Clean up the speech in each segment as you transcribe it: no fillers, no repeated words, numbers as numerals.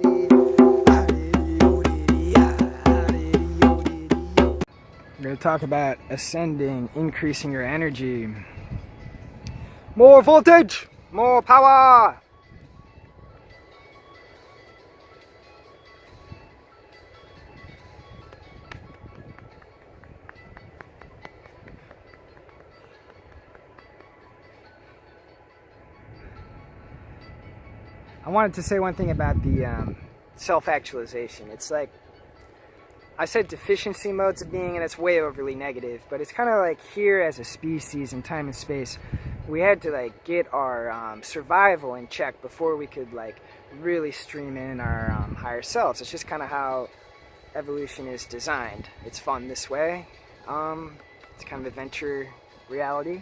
We're going to talk about ascending, increasing your energy. More voltage, more power. I wanted to say one thing about the self-actualization. It's like, I said deficiency modes of being, and it's way overly negative, but it's kind of like here as a species in time and space, we had to like get our survival in check before we could like really stream in our higher selves. It's just kind of how evolution is designed. It's fun this way. It's kind of adventure reality.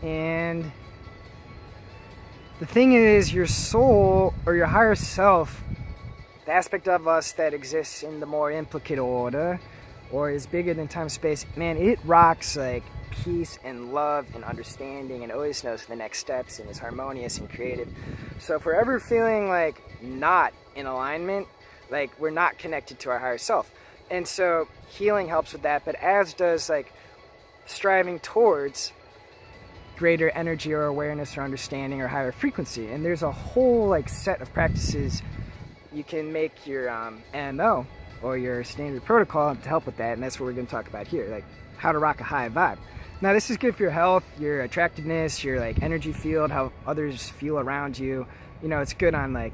And the thing is, your soul or your higher self, the aspect of us that exists in the more implicate order or is bigger than time space, man, it rocks like peace and love and understanding and always knows the next steps and is harmonious and creative. So if we're ever feeling like not in alignment, like we're not connected to our higher self. And so healing helps with that, but as does like striving towards greater energy or awareness or understanding or higher frequency. And there's a whole like set of practices you can make your MO or your standard protocol to help with that, and that's what we're going to talk about here, like how to rock a high vibe. Now this is good for your health, your attractiveness, your like energy field, how others feel around you. You know, it's good on like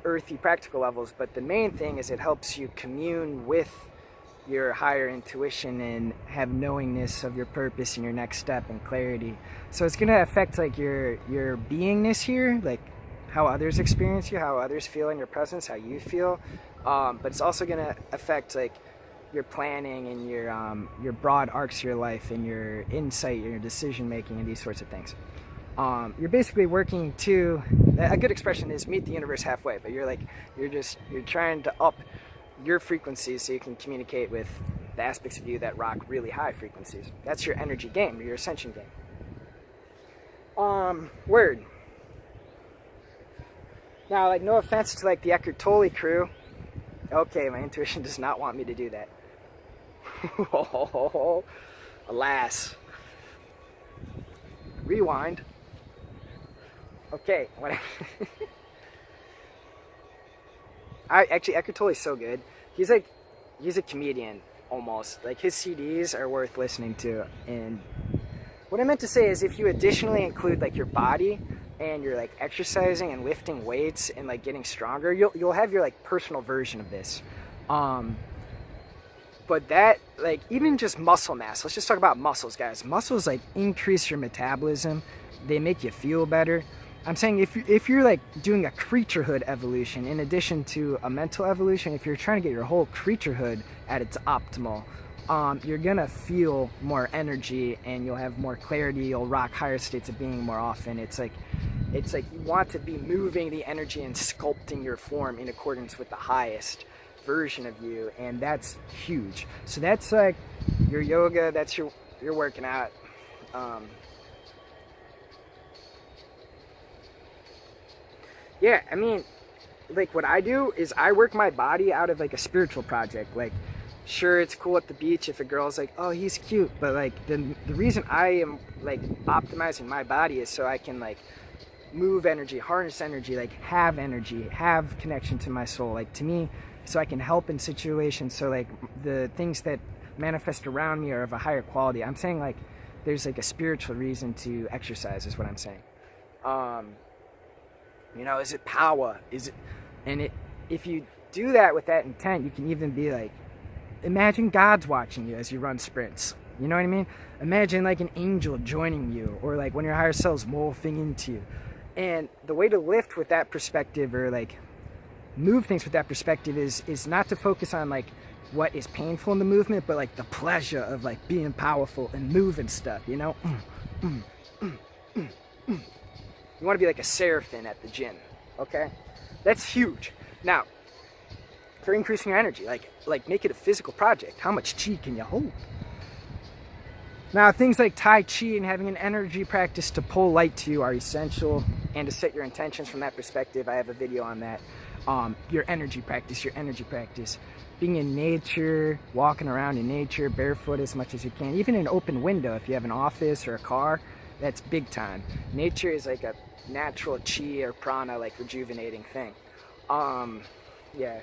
earthy practical levels, but the main thing is it helps you commune with your higher intuition and have knowingness of your purpose and your next step and clarity. So it's going to affect like your beingness here, like how others experience you, how others feel in your presence, how you feel. But it's also going to affect like your planning and your broad arcs of your life and your insight, your decision making, and these sorts of things. You're basically working to, a good expression is meet the universe halfway, but you're trying to up your frequencies so you can communicate with the aspects of you that rock really high frequencies. That's your energy game, your ascension game. Word. Now, like, no offense to like the Eckhart Tolle crew. Okay, my intuition does not want me to do that. Alas. Rewind. Okay, whatever. Actually, Eckhart Tolle is so good. He's a comedian almost. Like his CDs are worth listening to. And what I meant to say is, if you additionally include like your body and you're like exercising and lifting weights and like getting stronger, you'll have your like personal version of this. But that, like, even just muscle mass. Let's just talk about muscles, guys. Muscles like increase your metabolism. They make you feel better. I'm saying if you're like doing a creaturehood evolution in addition to a mental evolution, if you're trying to get your whole creaturehood at its optimal, you're gonna feel more energy and you'll have more clarity. You'll rock higher states of being more often. It's like you want to be moving the energy and sculpting your form in accordance with the highest version of you, and that's huge. So that's like your yoga. That's your working out. Yeah, I mean, like what I do is I work my body out of like a spiritual project. Like, sure, it's cool at the beach if a girl's like, oh, he's cute, but like the reason I am like optimizing my body is so I can like move energy, harness energy, like have connection to my soul. Like to me, so I can help in situations. So like the things that manifest around me are of a higher quality. I'm saying like there's like a spiritual reason to exercise is what I'm saying. You know, is it power? If you do that with that intent, you can even be like, imagine God's watching you as you run sprints. You know what I mean? Imagine like an angel joining you, or like when your higher self's morphing into you. And the way to lift with that perspective, or like move things with that perspective, is not to focus on like what is painful in the movement, but like the pleasure of like being powerful and moving stuff, you know? You want to be like a seraphim at the gym, okay? That's huge. Now, for increasing your energy, like make it a physical project. How much chi can you hold? Now, things like Tai Chi and having an energy practice to pull light to you are essential, and to set your intentions from that perspective. I have a video on that. your energy practice, being in nature, walking around in nature, barefoot as much as you can, even an open window if you have an office or a car, that's big time. Nature is like a natural chi or prana, like rejuvenating thing. Yeah,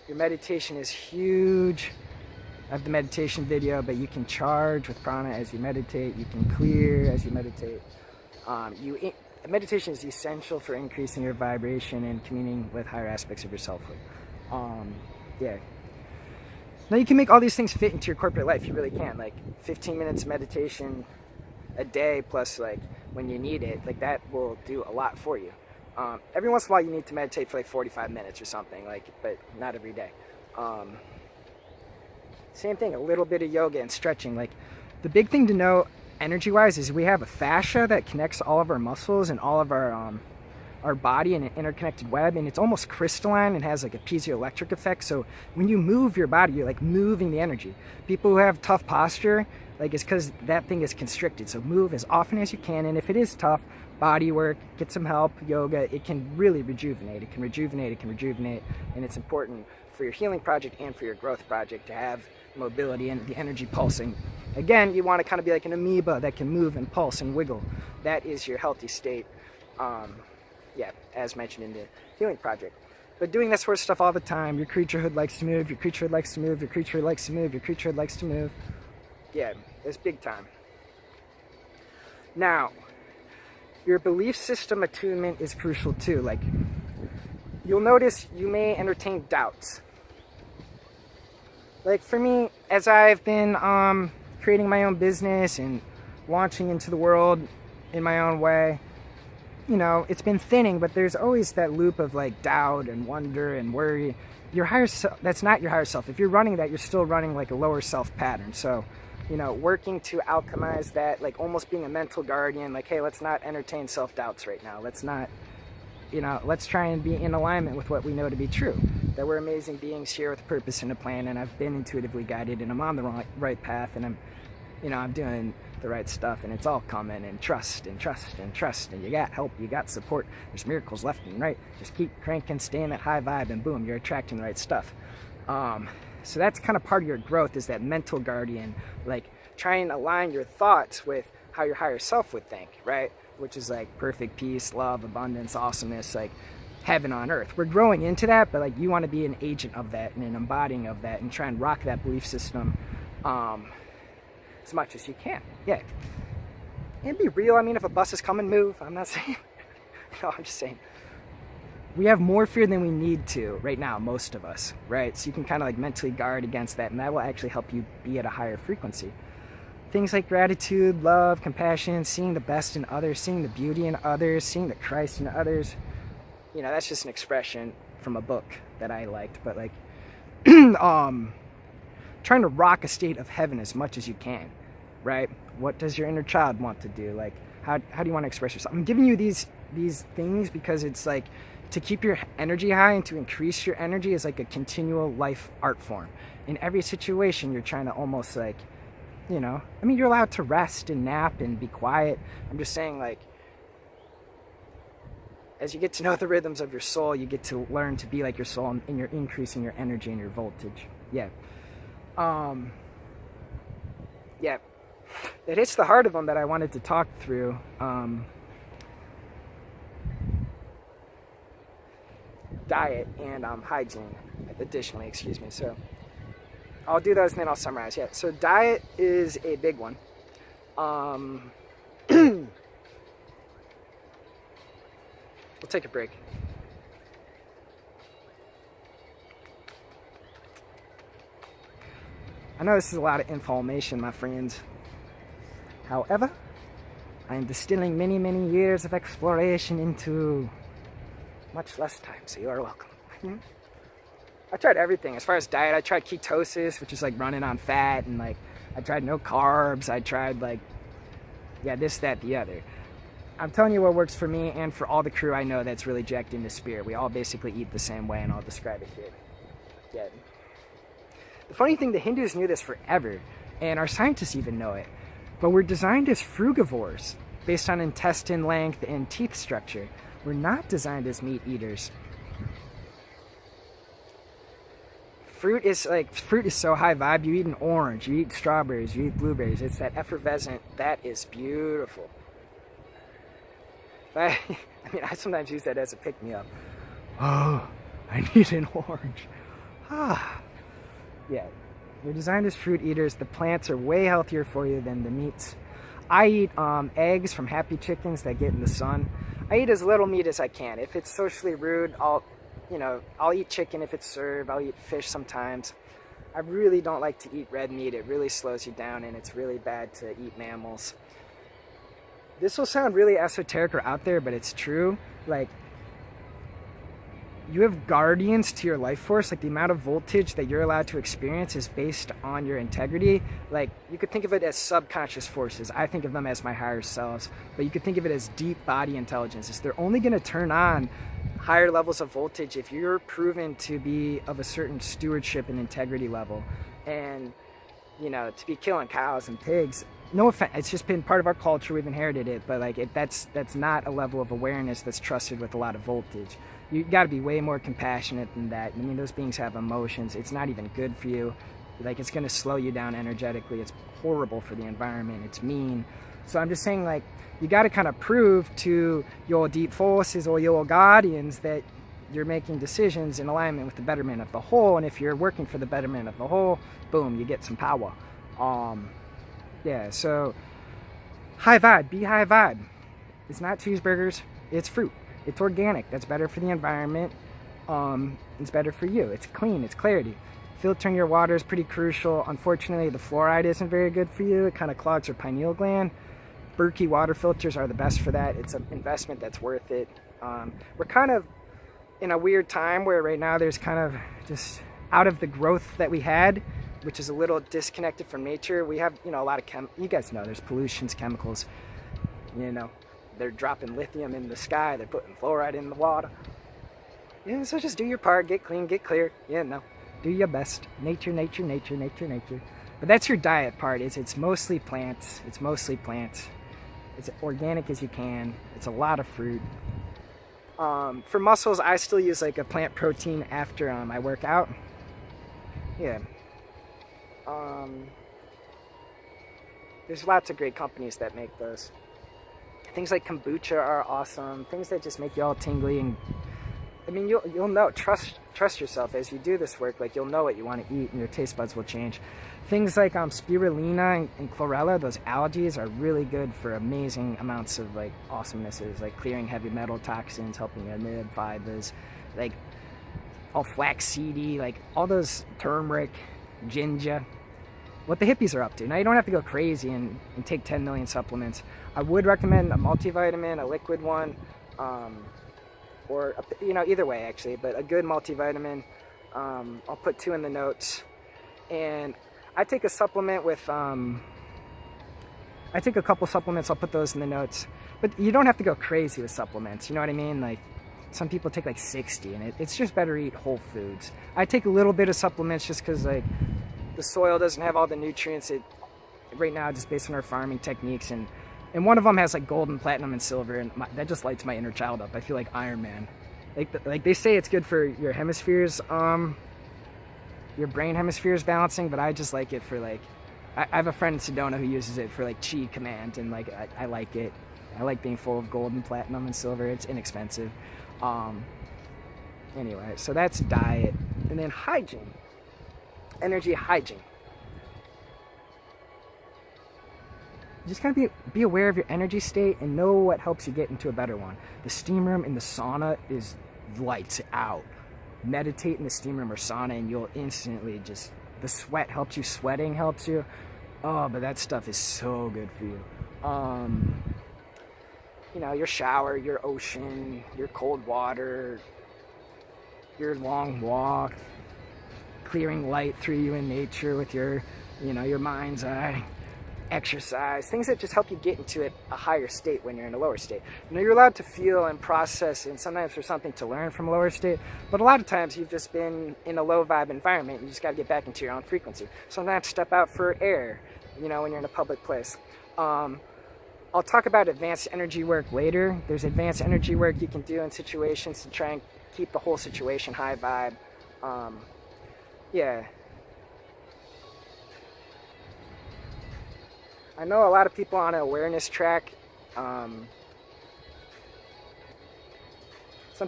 your meditation is huge. I have the meditation video, but you can charge with prana as you meditate, you can clear as you meditate. Meditation is essential for increasing your vibration and communing with higher aspects of your selfhood. Yeah. Now you can make all these things fit into your corporate life. You really can. Like 15 minutes of meditation a day plus like when you need it, like that will do a lot for you. Every once in a while you need to meditate for like 45 minutes or something, like, but not every day. Same thing, a little bit of yoga and stretching. Like the big thing to know energy-wise is we have a fascia that connects all of our muscles and all of our body in an interconnected web, and it's almost crystalline and has like a piezoelectric effect. So when you move your body, you're like moving the energy. People who have tough posture, like it's because that thing is constricted. So move as often as you can, and if it is tough, body work, get some help, yoga, it can really rejuvenate. It can rejuvenate, and it's important for your healing project and for your growth project to have mobility and the energy pulsing. Again, you want to kind of be like an amoeba that can move and pulse and wiggle. That is your healthy state. Yeah, as mentioned in the healing project. But doing that sort of stuff all the time, your creaturehood likes to move, your creaturehood likes to move, your creaturehood likes to move, your creaturehood likes to move. Yeah, it's big time. Now, your belief system attunement is crucial too. Like, you'll notice you may entertain doubts. Like for me, as I've been creating my own business and launching into the world in my own way, you know, it's been thinning, but there's always that loop of like doubt and wonder and worry. Your higher self, that's not your higher self. If you're running that, you're still running like a lower self pattern. So, you know, working to alchemize that, like almost being a mental guardian, like, hey, let's not entertain self-doubts right now. Let's not, you know, let's try and be in alignment with what we know to be true. That we're amazing beings here with a purpose and a plan, and I've been intuitively guided, and I'm on the right path, and I'm, you know, I'm doing the right stuff, and it's all coming, and trust, and you got help, you got support, there's miracles left and right. Just keep cranking, stay in that high vibe, and boom, you're attracting the right stuff. So that's kind of part of your growth, is that mental guardian, like try and align your thoughts with how your higher self would think, right? Which is like perfect peace, love, abundance, awesomeness, like heaven on earth. We're growing into that, but like you want to be an agent of that and an embodying of that and try and rock that belief system as much as you can. Yeah. And be real. I mean, if a bus is coming, move. I'm not saying, no, I'm just saying. We have more fear than we need to right now, most of us, right? So you can kind of like mentally guard against that, and that will actually help you be at a higher frequency. Things like gratitude, love, compassion, seeing the best in others, seeing the beauty in others, seeing the Christ in others. You know, that's just an expression from a book that I liked, but like trying to rock a state of heaven as much as you can, right? What does your inner child want to do? Like, how do you want to express yourself? I'm giving you these things because it's like to keep your energy high and to increase your energy is like a continual life art form. In every situation, you're trying to almost like, you know, I mean, you're allowed to rest and nap and be quiet. I'm just saying, like, as you get to know the rhythms of your soul, you get to learn to be like your soul, and you're increasing your energy and your voltage. Yeah. Yeah. It hits the heart of them that I wanted to talk through. Diet and hygiene, additionally, excuse me. So I'll do those and then I'll summarize. Yeah, so diet is a big one. We'll take a break. I know this is a lot of information, my friends. However, I am distilling many, many years of exploration into much less time, so you are welcome. I tried everything. As far as diet, I tried ketosis, which is like running on fat, and like I tried no carbs. I tried like, yeah, this, that, the other. I'm telling you what works for me and for all the crew I know that's really jacked into spirit. We all basically eat the same way, and I'll describe it here. Yeah. The funny thing, the Hindus knew this forever, and our scientists even know it. But we're designed as frugivores, based on intestine length and teeth structure. We're not designed as meat eaters. fruit is so high vibe. You eat an orange, you eat strawberries, you eat blueberries. It's that effervescent. That is beautiful. I mean, I sometimes use that as a pick-me-up. Oh, I need an orange. Yeah, we're designed as fruit eaters. The plants are way healthier for you than the meats. I eat eggs from happy chickens that get in the sun. I eat as little meat as I can. If it's socially rude, I'll eat chicken if it's served. I'll eat fish sometimes. I really don't like to eat red meat. It really slows you down, and it's really bad to eat mammals. This will sound really esoteric or out there, but it's true. Like, you have guardians to your life force. Like, the amount of voltage that you're allowed to experience is based on your integrity. Like, you could think of it as subconscious forces. I think of them as my higher selves, but you could think of it as deep body intelligences. They're only going to turn on higher levels of voltage if you're proven to be of a certain stewardship and integrity level. And, to be killing cows and pigs, no offense, it's just been part of our culture. We've inherited it, but that's not a level of awareness that's trusted with a lot of voltage. You got to be way more compassionate than that. I mean, those beings have emotions. It's not even good for you. Like, it's going to slow you down energetically. It's horrible for the environment. It's mean. So I'm just saying, like, you got to kind of prove to your deep forces or your guardians that you're making decisions in alignment with the betterment of the whole. And if you're working for the betterment of the whole, boom, you get some power. Yeah, so high vibe, be high vibe. It's not cheeseburgers, it's fruit. It's organic. That's better for the environment. It's better for you. It's clean, it's clarity. Filtering your water is pretty crucial. Unfortunately, the fluoride isn't very good for you. It kind of clogs your pineal gland. Berkey water filters are the best for that. It's an investment that's worth it. We're kind of in a weird time where right now there's kind of just out of the growth that we had, which is a little disconnected from nature. We have, a lot of you guys know there's pollutions, chemicals, they're dropping lithium in the sky, they're putting fluoride in the water. Yeah, so just do your part, get clean, get clear. Do your best. Nature, nature, nature, nature, nature. But that's your diet part, it's mostly plants. It's mostly plants. It's organic as you can. It's a lot of fruit. For muscles, I still use like a plant protein after I work out. Yeah. There's lots of great companies that make those. Things like kombucha are awesome. Things that just make you all tingly, and I mean, you'll know. Trust yourself as you do this work. Like, you'll know what you want to eat, and your taste buds will change. Things like spirulina and chlorella, those algae, are really good for amazing amounts of like awesomenesses, like clearing heavy metal toxins, helping your nib fibers, like all flaxseedy, like all those turmeric, ginger. What the hippies are up to. Now, you don't have to go crazy and take 10 million supplements. I would recommend a multivitamin, a liquid one, or either way actually, but a good multivitamin. I'll put 2 in the notes. And I take a supplement with I take a couple supplements, I'll put those in the notes. But you don't have to go crazy with supplements, you know what I mean? Like, some people take like 60, and it's just better to eat whole foods. I take a little bit of supplements just because like the soil doesn't have all the nutrients right now, just based on our farming techniques, and one of them has like gold and platinum and silver, and that just lights my inner child up. I feel like Iron Man. Like they say it's good for your hemispheres, your brain hemispheres balancing, but I just like it for like, I have a friend in Sedona who uses it for like chi command, and like I like it. I like being full of gold and platinum and silver. It's inexpensive. Anyway, so that's diet. And then hygiene. Energy hygiene. You just gotta be aware of your energy state and know what helps you get into a better one. The steam room in the sauna is lights out. Meditate in the steam room or sauna, and you'll instantly just, the sweat helps you, sweating helps you. Oh, but that stuff is so good for you. Your shower, your ocean, your cold water, your long walk, clearing light through you in nature with your mind's eye, exercise, things that just help you get into a higher state when you're in a lower state. You're allowed to feel and process, and sometimes there's something to learn from a lower state, but a lot of times you've just been in a low vibe environment, and you just got to get back into your own frequency. Sometimes step out for air, when you're in a public place. I'll talk about advanced energy work later. There's advanced energy work you can do in situations to try and keep the whole situation high vibe. Yeah. I know a lot of people on an awareness track. Some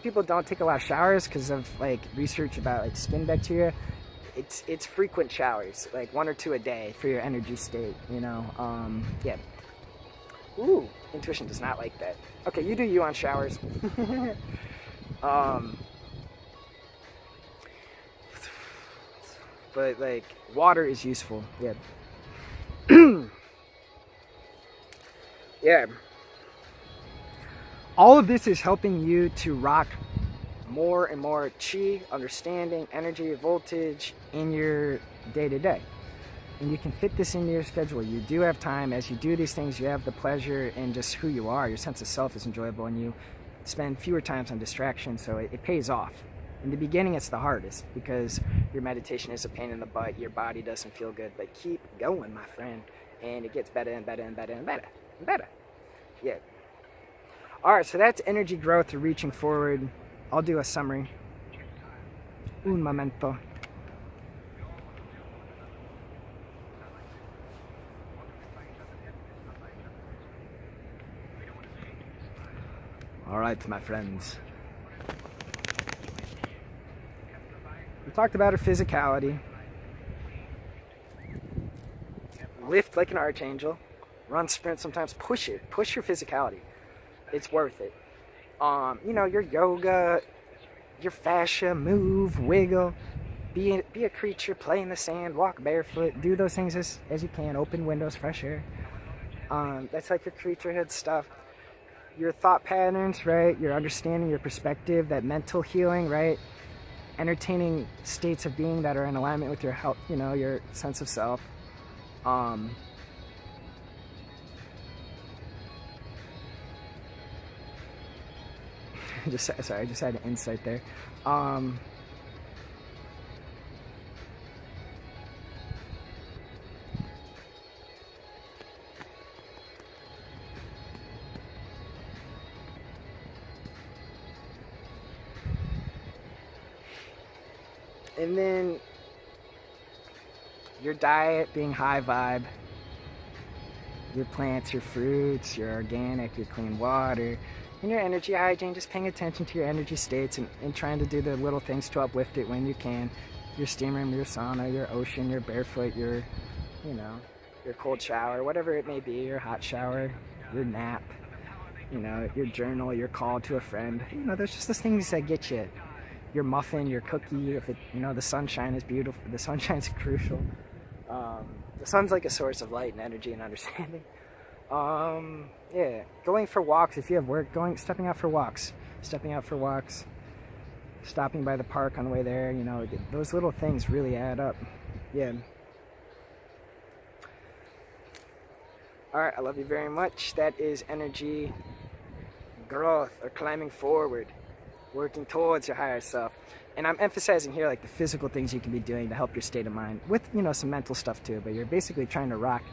people don't take a lot of showers because of like research about like skin bacteria. It's frequent showers, like 1 or 2 a day for your energy state, you know. Yeah. Ooh, intuition does not like that. Okay, you do you on showers. But like water is useful. Yeah. Yeah. All of this is helping you to rock more and more chi, understanding, energy, voltage in your day-to-day. And you can fit this into your schedule. You do have time. As you do these things, you have the pleasure in just who you are. Your sense of self is enjoyable, and you spend fewer times on distraction, so it pays off. In the beginning, it's the hardest because your meditation is a pain in the butt. Your body doesn't feel good, but keep going, my friend, and it gets better and better and better and better and better. Yeah. All right, so that's energy growth or reaching forward. I'll do a summary. Un momento. All right, my friends. We talked about our physicality. Lift like an archangel. Run, sprint, sometimes push it. Push your physicality. It's worth it. You know, your yoga, your fascia, move, wiggle, be a creature, play in the sand, walk barefoot, do those things as you can, open windows, fresh air. That's like your creaturehood stuff. Your thought patterns, right? Your understanding, your perspective, that mental healing, right? Entertaining states of being that are in alignment with your health, you know, your sense of self. I just had an insight there. And then your diet being high vibe, your plants, your fruits, your organic, your clean water, and your energy hygiene, just paying attention to your energy states and trying to do the little things to uplift it when you can. Your steam room, your sauna, your ocean, your barefoot, your, you know, your cold shower, whatever it may be, your hot shower, your nap, you know, your journal, your call to a friend. You know, there's just those things that get you. Your muffin, your cookie, if it, you know, the sunshine is beautiful. The sunshine's crucial. The sun's like a source of light and energy and understanding. Yeah, going for walks if you have work, stepping out for walks, stopping by the park on the way there, you know, those little things really add up. Yeah. All right, I love you very much. That is energy growth or climbing forward, working towards your higher self. And I'm emphasizing here like the physical things you can be doing to help your state of mind with, you know, some mental stuff too, but you're basically trying to rock,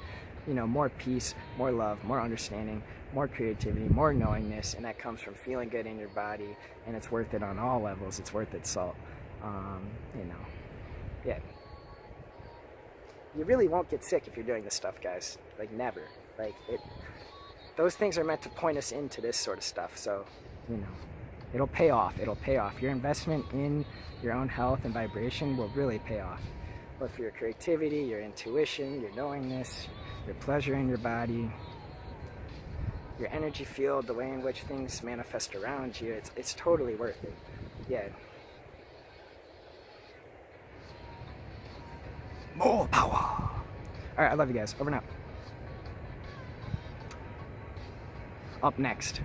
you know, more peace, more love, more understanding, more creativity, more knowingness, and that comes from feeling good in your body, and it's worth it on all levels. It's worth its salt. You know, yeah. You really won't get sick if you're doing this stuff, guys. Like, never. Like, those things are meant to point us into this sort of stuff, so, you know, it'll pay off. It'll pay off. Your investment in your own health and vibration will really pay off. But for your creativity, your intuition, your knowingness, your pleasure in your body, your energy field, the way in which things manifest around you, it's totally worth it. Yeah. More power. All right, I love you guys. Over and out. Up next.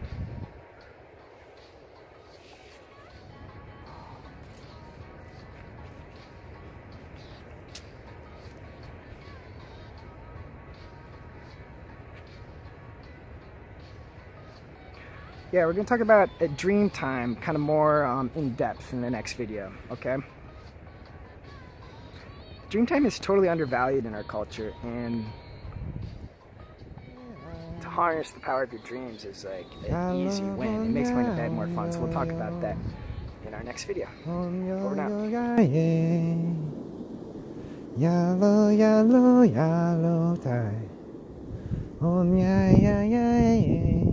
Yeah, we're going to talk about a dream time, kind of more in depth in the next video, okay? Dream time is totally undervalued in our culture, and to harness the power of your dreams is like an easy win. It makes going to bed more fun, so we'll talk about that in our next video. Over now. Yellow, yellow, yellow tie. Oh, yeah, yeah, yeah, yeah.